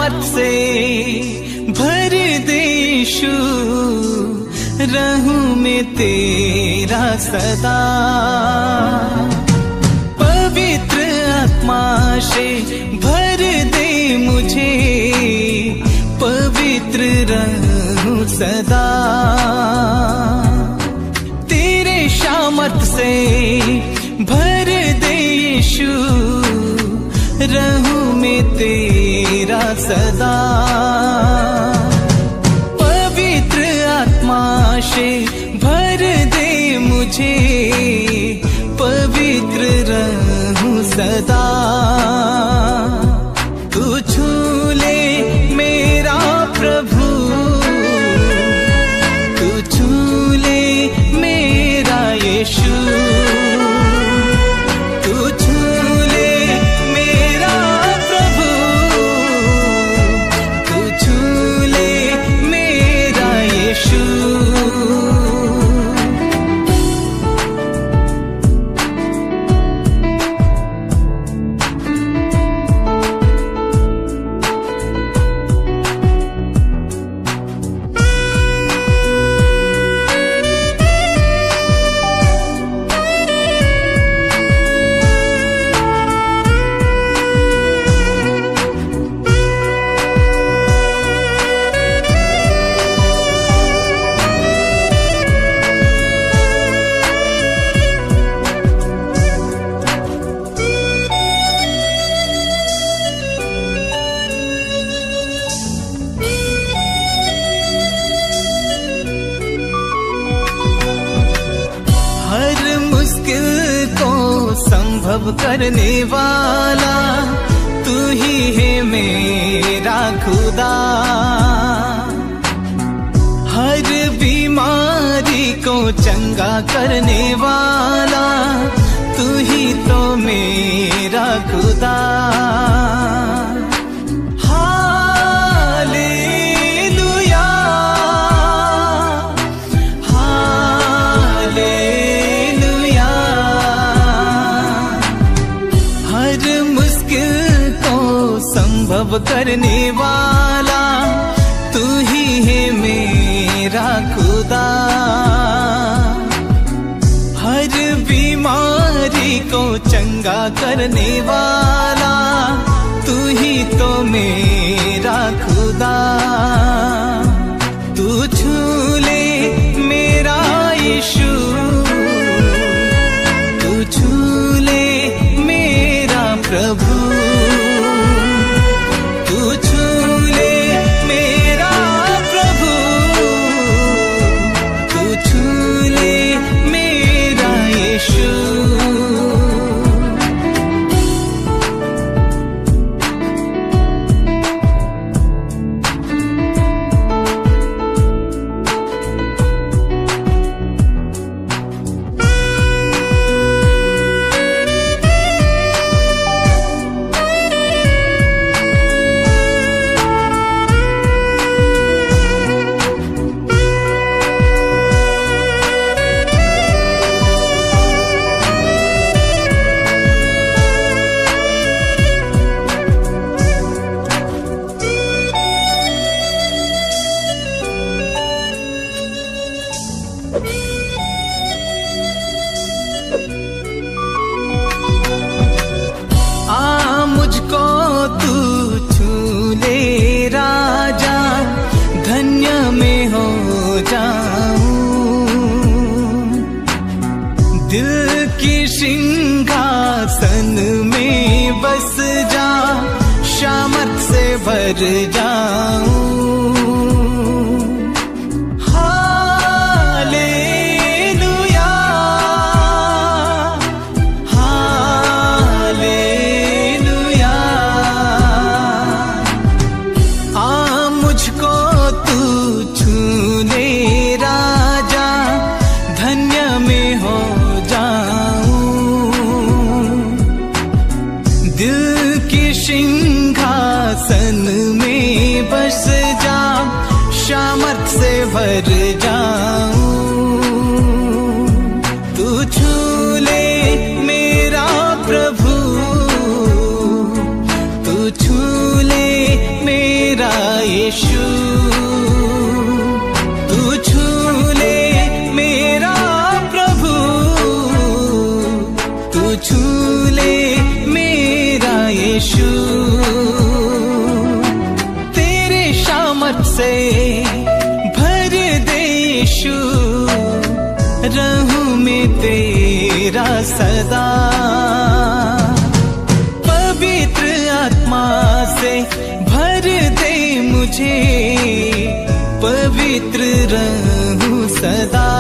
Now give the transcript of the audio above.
शामत से भर दे यीशु, रहूं मैं तेरा सदा। पवित्र आत्मा से भर दे मुझे, पवित्र रहूं सदा। तेरे शामत से भर दे यीशु, रहूं मैं तेरा सदा। पवित्र आत्मा से भर दे मुझे, पवित्र रहूं सदा। तू छू ले मेरा प्रभु, तू छू ले मेरा यीशु, तू छू ले मेरा प्रभु, तू छू ले मेरा यीशु। संभव करने वाला तू ही है मेरा खुदा। हर बीमारी को चंगा करने वाला तू ही तो मेरा खुदा। Hallelujah, hallelujah. हर मुश्किल को संभव करने वाला तू ही है मेरा खुदा। हर बीमारी को चंगा करने वाला तू ही तो मेरा खुदा। तू छू ले मेरा यीशु, तू छू ले मेरा प्रभु, तू छू ले मेरा प्रभु, तू छू ले मेरा यीशु। मुझको तू छू ले राजा, धन्य में हो जाऊं। दिल की सिंहासन में बस जा, शामत से भर जाऊं। दिल की सिंहासन में बस जा, सदा। पवित्र आत्मा से भर दे मुझे, पवित्र रहूं सदा।